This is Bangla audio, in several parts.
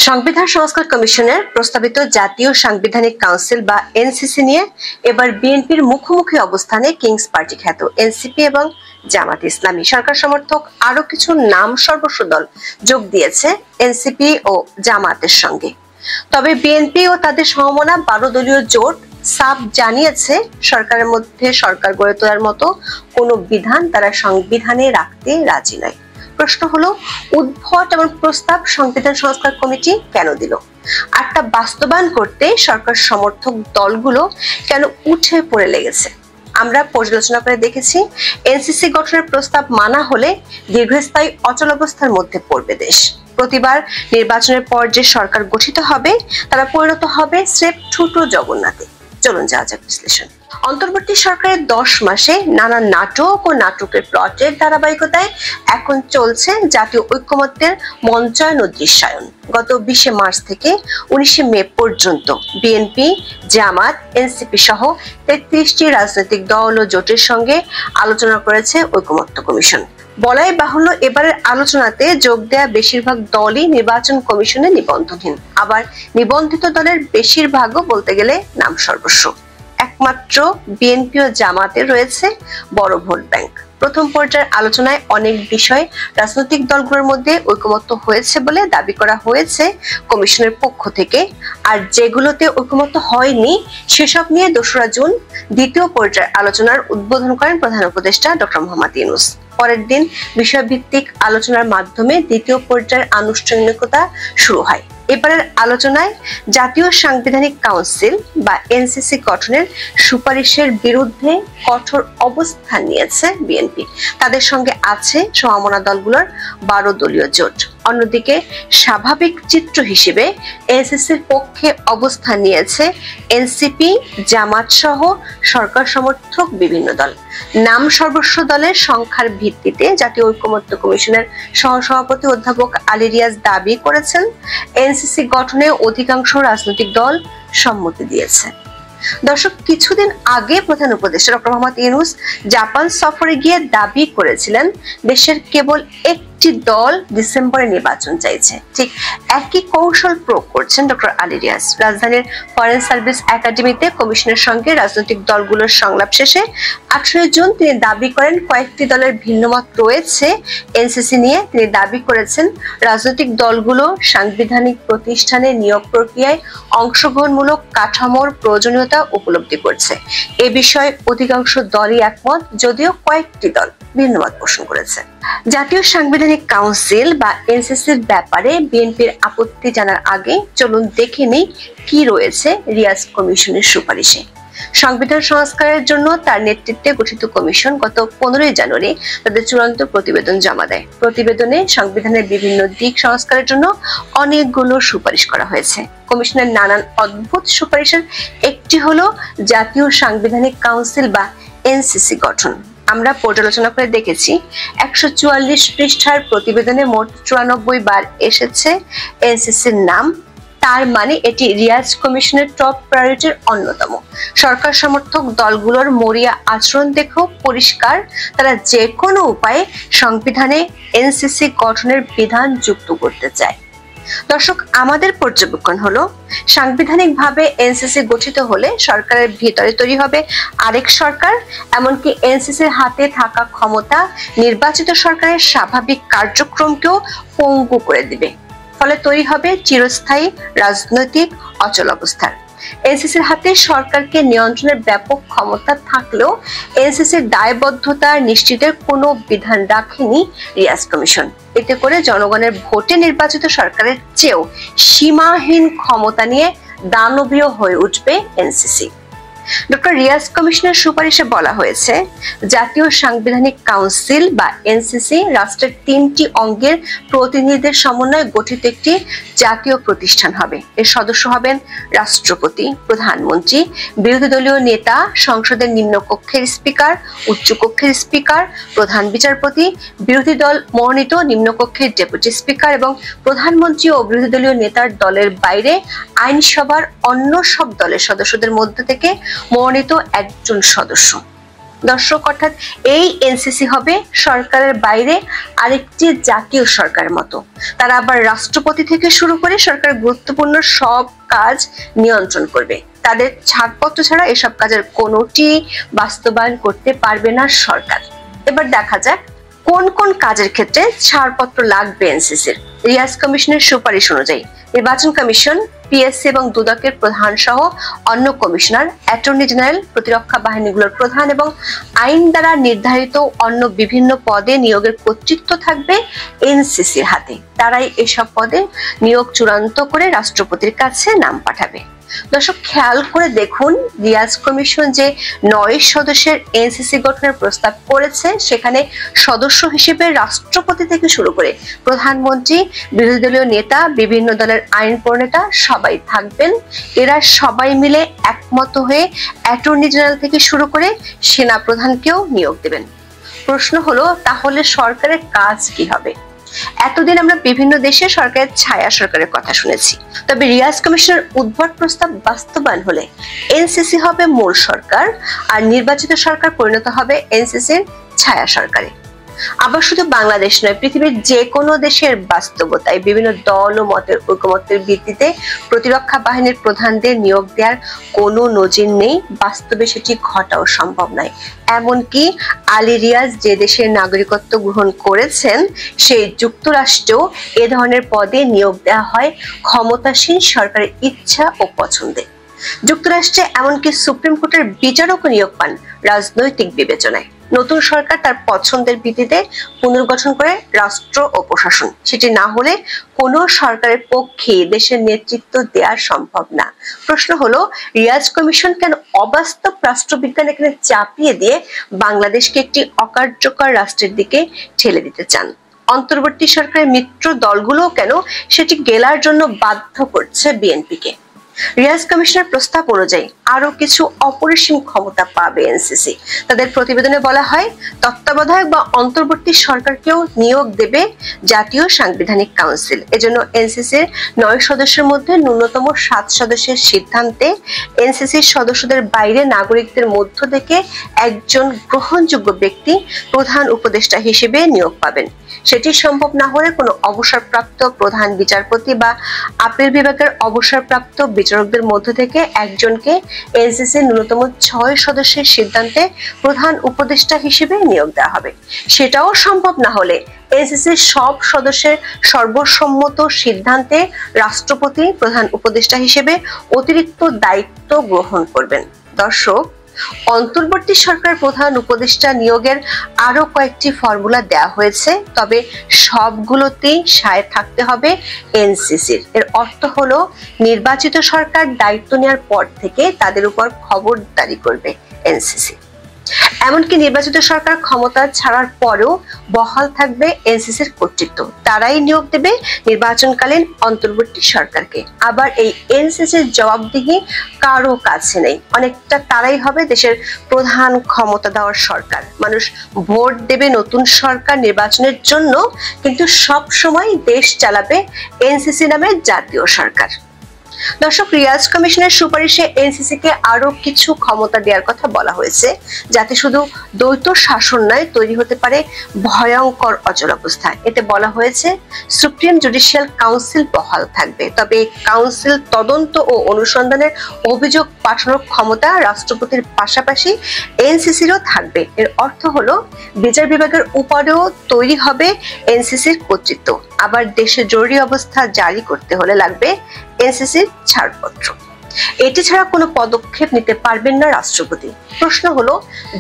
সংবিধান সংস্কার কমিশনের প্রস্তাবিত জাতীয় সাংবিধানিক কাউন্সিল বা এনসিসি নিয়ে এবার বিএনপির মুখোমুখি অবস্থানে কিংস পার্টি খ্যাত এনসিপি এবং জামাত ইসলামী। সরকার সমর্থক আরো কিছু নাম সর্বস্ব দল যোগ দিয়েছে এনসিপি ও জামাতের সঙ্গে। তবে বিএনপি ও তাদের সমমনা 12 দলীয় জোট সাফ জানিয়েছে সরকারের মধ্যে সরকার গড়ে তোলার মতো কোনো বিধান তারা সংবিধানে রাখতে রাজি নয়। প্রশ্ন হলো, উদ্ভট এমন প্রস্তাব সংবিধান সংস্কার কমিটি কেন দিল? আর তা বাস্তবায়ন করতে সরকার সমর্থক দলগুলো কেন উঠে পড়ে লেগেছে? আমরা পর্যালোচনা করে দেখেছি, এনসিসি গঠনের প্রস্তাব মানা হলে দীর্ঘস্থায়ী অচলাবস্থার মধ্যে পড়বে দেশ। প্রতিবার নির্বাচনের পর যে সরকার গঠিত হবে তারা পরিণত হবে স্রেফ ছোট জগন্নাথে। চলুন যাওয়া যাক বিশ্লেষণ। অন্তর্বর্তী সরকারের 10 মাসে নানা নাটক ও নাটকের প্লটের ধারাবাহিকতায় এখন চলছে জাতীয় ঐক্যমত্যের মঞ্চায়ন ও দৃশ্যায়ন। গত 20 মার্চ থেকে 19 মে পর্যন্ত বিএনপি, জামাত, এনসিপি সহ 33টি রাজনৈতিক দল ও জোটের সঙ্গে আলোচনা করেছে ঐক্যমত্য কমিশন। বলাই বাহুল্য, এবারের আলোচনাতে যোগ দেয়া বেশিরভাগ দলই নির্বাচন কমিশনে নিবন্ধনহীন। আবার নিবন্ধিত দলের বেশিরভাগও বলতে গেলে নাম সর্বস্ব। একমাত্র বিএনপি ও জামাতের রয়েছে বড় ভোট ব্যাংক। প্রথম পর্যায়ের আলোচনায় অনেক বিষয় রাজনৈতিক দলগুলোর মধ্যে ঐকমত্য হয়েছে বলে দাবি করা হয়েছে কমিশনের পক্ষ থেকে। আর যেগুলোতে ঐকমত্য হয়নি সেসব নিয়ে 2রা জুন দ্বিতীয় পর্যায়ের আলোচনার উদ্বোধন করেন প্রধান উপদেষ্টা ডক্টর মোহাম্মদ ইউনূস। পরের দিন বিষয়ভিত্তিক আলোচনার মাধ্যমে দ্বিতীয় পর্যায়ের আনুষ্ঠানিকতা শুরু হয়। এবারের আলোচনায় জাতীয় সাংবিধানিক কাউন্সিল বা এনসিসি গঠনের সুপারিশের বিরুদ্ধে কঠোর অবস্থান নিয়েছে বিএনপি। তাদের সঙ্গে আছে সমমনা দলগুলোর 12 দলীয় জোট। অন্যদিকে স্বাভাবিক চিত্র হিসেবে এনসিসির পক্ষে অবস্থান নিয়েছে এনসিপি, জামাত সহ সরকার সমর্থক বিভিন্ন দল। নাম সর্বস্ব দলের সংখ্যার ভিত্তিতে জাতীয় ঐক্যমত্য কমিশনের সহসভাপতি অধ্যাপক আলী রিয়াজ দাবি করেছেন, এনসিসি গঠনে অধিকাংশ রাজনৈতিক দল সম্মতি দিয়েছে। দর্শক, কিছুদিন আগে প্রধান উপদেষ্টা ডক্টর মোহাম্মদ ইউনূস জাপান সফরে গিয়ে দাবি করেছিলেন দেশের কেবল একটি দল ডিসেম্বরে নির্বাচন চাইছে। ঠিক একই কৌশল প্রয়োগ করছেন ডক্টর আলী রিয়াজ। রাজধানীর ফরেন সার্ভিস একাডেমিতে কমিশনের সঙ্গে রাজনৈতিক দলগুলোর সংলাপ শেষে 18 জুন তিনি দাবি করেন কয়েকটি দলের ভিন্নমত রয়েছে এনসিসি নিয়ে। তিনি দাবি করেছেন রাজনৈতিক দলগুলো সাংবিধানিক প্রতিষ্ঠানে নিয়োগ প্রক্রিয়ায় অংশগ্রহণমূলক কাঠামোর প্রয়োজনীয়তা উপলব্ধি করছে। এ বিষয়ে অধিকাংশ দলই একমত, যদিও কয়েকটি দল ভিন্নমত পোষণ করেছে। জাতীয় সাংবিধানিক কাউন্সিল বা এনসিসির ব্যাপারে বিএনপির আপত্তি জানার আগে চলুন দেখে নেই কি রয়েছে রিয়াজ কমিশনের সুপারিশে। সংবিধান সংস্কারের জন্য তার নেতৃত্বে গঠিত কমিশন গত 15 জানুয়ারি তাদের চূড়ান্ত প্রতিবেদন জমা দেয়। প্রতিবেদনে সংবিধানের বিভিন্ন দিক সংস্কারের জন্য অনেকগুলো সুপারিশ করা হয়েছে। কমিশনের নানান অদ্ভুত সুপারিশের একটি হলো জাতীয় সাংবিধানিক কাউন্সিল বা এনসিসি গঠন। আমরা পর্যালোচনা করে দেখেছি 144 পৃষ্ঠার প্রতিবেদনে মোট 94 বার এসেছে এনসিসির নাম। তার মানে এটি রিয়াজ কমিশনের টপ প্রায়োরিটির অন্যতম। সরকার সমর্থক দলগুলোর মরিয়া আচরণ দেখেও পরিষ্কার, তারা যে কোনো উপায়ে সংবিধানে এনসিসি গঠনের বিধান যুক্ত করতে চায়। দর্শক, আমাদের পর্যবেক্ষণ হলো সাংবিধানিকভাবে এনসিসি গঠিত হলে সরকারের ভিতরে তৈরি হবে আরেক সরকার। এমনকি এনসিসির হাতে থাকা ক্ষমতা নির্বাচিত সরকারের স্বাভাবিক কার্যক্রমকেও পঙ্গু করে দিবে। ফলে তৈরি হবে চিরস্থায়ী রাজনৈতিক অচলাবস্থার। এনসিসির হাতে সরকারকে নিয়ন্ত্রণের ব্যাপক ক্ষমতা থাকলেও এনসিসির দায়বদ্ধতা নিশ্চিতের কোনো বিধান রাখেনি রিয়াজ কমিশন। এতে করে জনগণের ভোটে নির্বাচিত সরকারের চেয়েও সীমাহীন ক্ষমতা নিয়ে দানবীয় হয়ে উঠবে এনসিসি। ডক্টর রিয়াজ কমিশনের সুপারিশে বলা হয়েছে, জাতীয় সাংবিধানিক কাউন্সিল বা এনসিসি রাষ্ট্রের 3টি অঙ্গের প্রতিনিধিদের সমন্বয়ে গঠিত একটি জাতীয় প্রতিষ্ঠান হবে। এর সদস্য হবেন রাষ্ট্রপতি, প্রধানমন্ত্রী, বিরোধী দলীয় নেতা, সংসদের নিম্নকক্ষের স্পিকার, উচ্চকক্ষের স্পিকার, প্রধান বিচারপতি, বিরোধী দল মনোনীত নিম্নকক্ষের ডেপুটি স্পিকার এবং প্রধানমন্ত্রী ও বিরোধী দলীয় নেতার দলের বাইরে আইনসভার অন্য সব দলের সদস্যদের মধ্যে থেকে মনোনীত একজন সদস্য। দর্শক, অর্থাৎ এই এনসিসি হবে সরকারের বাইরে আরেকটি জাতীয় সরকারের মতো। তারা আবার রাষ্ট্রপতি থেকে শুরু করে সরকারের গুরুত্বপূর্ণ সব কাজ নিয়ন্ত্রণ করবে। তাদের ছাড়পত্র ছাড়া এসব কাজের কোনোটি বাস্তবায়ন করতে পারবে না সরকার। এবার দেখা যাক কোন কোন কাজের ক্ষেত্রে ছাড়পত্র লাগবে এনসিসির। রিয়াজ কমিশনের সুপারিশ অনুযায়ী নির্বাচন কমিশন, পিএসসি এবং দুদকের প্রধান সহ অন্য কমিশনার, অ্যাটর্নি জেনারেল, প্রতিরক্ষা বাহিনীগুলোর প্রধান এবং আইন দ্বারা নির্ধারিত অন্য বিভিন্ন পদে নিয়োগের কর্তৃত্ব থাকবে এনসিসির হাতে। তারাই এসব পদে নিয়োগ চূড়ান্ত করে রাষ্ট্রপতির কাছে নাম পাঠাবে। দর্শক, খেয়াল করে দেখুন, রিয়াজ কমিশন যে 9 সদস্যের এনসিসি গঠনের প্রস্তাব করেছে সেখানে সদস্য হিসেবে রাষ্ট্রপতি থেকে শুরু করে প্রধানমন্ত্রী, বিরোধী দলীয় নেতা, বিভিন্ন দলের আইন প্রণেতা সবাই থাকবেন। এরা সবাই মিলে একমত হয়ে অ্যাটর্নি জেনারেল থেকে শুরু করে সেনা প্রধানকেও নিয়োগ দেবেন। প্রশ্ন হলো, তাহলে সরকারের কাজ কি হবে? এতদিন আমরা বিভিন্ন দেশে সরকারের ছায়া সরকারের কথা শুনেছি, তবে রিয়াজ কমিশনের উদ্ভট প্রস্তাব বাস্তবায়ন হলে এনসিসি হবে মূল সরকার আর নির্বাচিত সরকার পরিণত হবে এনসিসির ছায়া সরকারে। আবার শুধু বাংলাদেশ নয়, পৃথিবীর যে কোনো দেশের বাস্তবতায় বিভিন্ন দল ও মতের ঐকমত্যের ভিত্তিতে প্রতিরক্ষা বাহিনীর প্রধানদের নিয়োগ দেওয়ার কোনো নজির নেই। বাস্তবে সেটি ঘটাও সম্ভব নয়। এমনকি আলী রিয়াজ যে দেশের নাগরিকত্ব গ্রহণ করেছেন সেই যুক্তরাষ্ট্রেও এ ধরনের পদে নিয়োগ দেওয়া হয় ক্ষমতাসীন সরকারের ইচ্ছা ও পছন্দে। যুক্তরাষ্ট্রে এমনকি সুপ্রিম কোর্টের বিচারকও নিয়োগ পান রাজনৈতিক বিবেচনায়। নতুন সরকার তার পছন্দের ভিত্তিতে পুনর্গঠন করে রাষ্ট্র ও প্রশাসন। সেটি না হলে কোনো সরকারের পক্ষে দেশের নেতৃত্ব দেওয়া সম্ভব না। প্রশ্ন হলো, রিয়াজ কমিশন কেন অবাস্তব রাষ্ট্রবিজ্ঞান এখানে চাপিয়ে দিয়ে বাংলাদেশকে একটি অকার্যকর রাষ্ট্রের দিকে ঠেলে দিতে চান? অন্তর্বর্তী সরকারের মিত্র দলগুলোও কেন সেটি গেলার জন্য বাধ্য করছে বিএনপিকে? রিয়াজ কমিশনের প্রস্তাব অনুযায়ী আরো কিছু অপরিসীম ক্ষমতা পাবে এনসিসি। তাদের প্রতিবেদনে বলা হয়, তত্ত্বাবধায়ক বা অন্তর্বর্তী সরকারকেও নিয়োগ দেবে জাতীয় সাংবিধানিক কাউন্সিল। এজন্য এনসিসির 9 সদস্যের মধ্যে ন্যূনতম 7 সদস্যের সিদ্ধান্তে এনসিসির সদস্যদের বাইরে নাগরিকদের মধ্য থেকে একজন গ্রহণযোগ্য ব্যক্তি প্রধান উপদেষ্টা হিসেবে নিয়োগ পাবেন। সেটি সম্ভব না হলে কোনো অবসরপ্রাপ্ত প্রধান বিচারপতি বা আপিল বিভাগের অবসরপ্রাপ্ত বিচারকদের মধ্য থেকে একজনকে এনসিসির ন্যূনতম 6 সদস্যের সিদ্ধান্তে প্রধান উপদেষ্টা হিসেবে নিয়োগ দেওয়া হবে। সেটাও সম্ভব না হলে এনসিসির সব সদস্যের সর্বসম্মত সিদ্ধান্তে রাষ্ট্রপতি প্রধান উপদেষ্টা হিসেবে অতিরিক্ত দায়িত্ব গ্রহণ করবেন। দর্শক, অন্তর্বর্তী সরকার প্রধান উপদেষ্টা নিয়োগের আরো কয়েকটি ফর্মুলা দেওয়া হয়েছে, তবে সবগুলোতেই সায় থাকতে হবে এনসিসির। এর অর্থ হলো, নির্বাচিত সরকার দায়িত্ব নেওয়ার পর থেকে তাদের উপর খবরদারি করবে এনসিসি। এমনকি নির্বাচিত সরকার ক্ষমতা ছাড়ার পরেও বহাল থাকবে এনসিসির কর্তৃত্ব। তারাই নিয়োগ দেবে নির্বাচনকালীন অন্তর্বর্তী সরকারকে। আবার এই এনসিসির জবাবদিহি কারো কাছে নেই। অনেকটা তারাই হবে দেশের প্রধান ক্ষমতা দেওয়ার সরকার। মানুষ ভোট দেবে নতুন সরকার নির্বাচনের জন্য, কিন্তু সব সময় দেশ চালাবে এনসিসি নামে জাতীয় সরকার। দর্শক, রিয়াজ কমিশনের সুপারিশে এনসিসি কে আরো কিছু ক্ষমতা দেওয়ার কথা বলা হয়েছে, যাতে শুধু দ্বৈত শাসন নয়, তৈরি হতে পারে ভয়ঙ্কর অচলাবস্থা। এতে বলা হয়েছে, সুপ্রিম জুডিশিয়াল কাউন্সিল বহাল থাকবে, তবে কাউন্সিল তদন্ত ও অনুসন্ধানের অভিযোগ পাঠানোর ক্ষমতা রাষ্ট্রপতির পাশাপাশি এনসিসিরও থাকবে। এর অর্থ হলো, বিচার বিভাগের উপরেও তৈরি হবে এনসিসির কর্তৃত্ব। আবার দেশে জরুরি অবস্থা জারি করতে হলে লাগবে এনসিসির ছাড়পত্র। এটি ছাড়া কোনো পদক্ষেপ নিতে পারবেন না রাষ্ট্রপতি। প্রশ্ন হলো,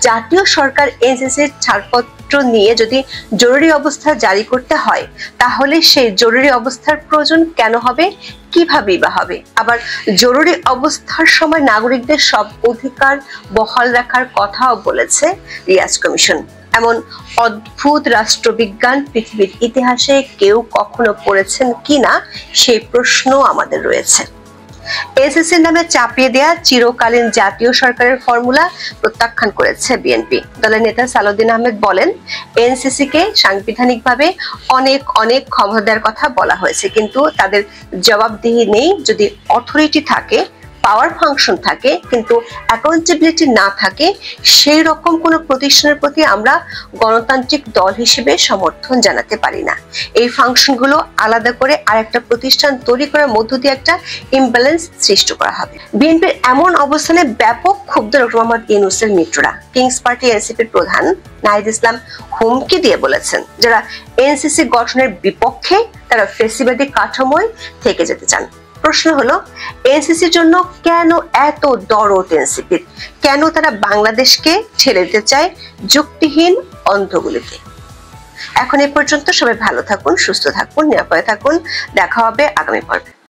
জাতীয় সরকার এনসিসির ছাড়পত্র নিয়ে যদি জরুরি অবস্থা জারি করতে হয়, তাহলে সেই জরুরি অবস্থার প্রয়োজন কেন হবে, কিভাবেই বা হবে? আবার জরুরি অবস্থার সময় নাগরিকদের সব অধিকার বহাল রাখার কথাও বলেছে রিয়াজ কমিশন। এমন অদ্ভুত রাষ্ট্রবিজ্ঞান পৃথিবীর ইতিহাসে কেউ কখনো পড়েছেন কিনা সেই প্রশ্ন আমাদের রয়েছে। এনসিসির নামে চাপিয়ে দেয়া চিরকালীন জাতীয় সরকারের ফর্মুলা প্রত্যাখ্যান করেছে বিএনপি। দলের নেতা সালাউদ্দিন আহমেদ বলেন, এনসিসি কে সাংবিধানিকভাবে অনেক ক্ষমতা দেওয়ার কথা বলা হয়েছে, কিন্তু তাদের জবাবদিহি নেই। যদি অথরিটি থাকে পাওয়ার ফাংশন থাকে কিন্তু অ্যাকাউন্টেবিলিটি না থাকে, সেই রকম কোনো প্রতিষ্ঠানের প্রতি আমরা গণতান্ত্রিক দল হিসেবে সমর্থন জানাতে পারি না। এই ফাংশনগুলো আলাদা করে আরেকটা প্রতিষ্ঠান তৈরি করার মধ্য দিয়ে একটা ইমব্যালেন্স সৃষ্টি করা হবে। বিএনপির এমন অবস্থানে ব্যাপক ক্ষুব্ধ ডক্টর মোহাম্মদ ইউনূসের মিত্ররা কিংস পার্টি এনসিপির প্রধান নাহিদ ইসলাম হুমকি দিয়ে বলেছেন, যারা এনসিসি গঠনের বিপক্ষে তারা ফেসিবাদী কাঠামোয় থেকে যেতে চান। প্রশ্ন হলো, এনসিসির জন্য কেন এত দরদ এনসিপির? কেন তারা বাংলাদেশকে ঠেলে দিতে চায় যুক্তিহীন অন্ধগুলিতে? এখন এ পর্যন্ত। সবাই ভালো থাকুন, সুস্থ থাকুন, নিরাপদে থাকুন। দেখা হবে আগামী পর্বে।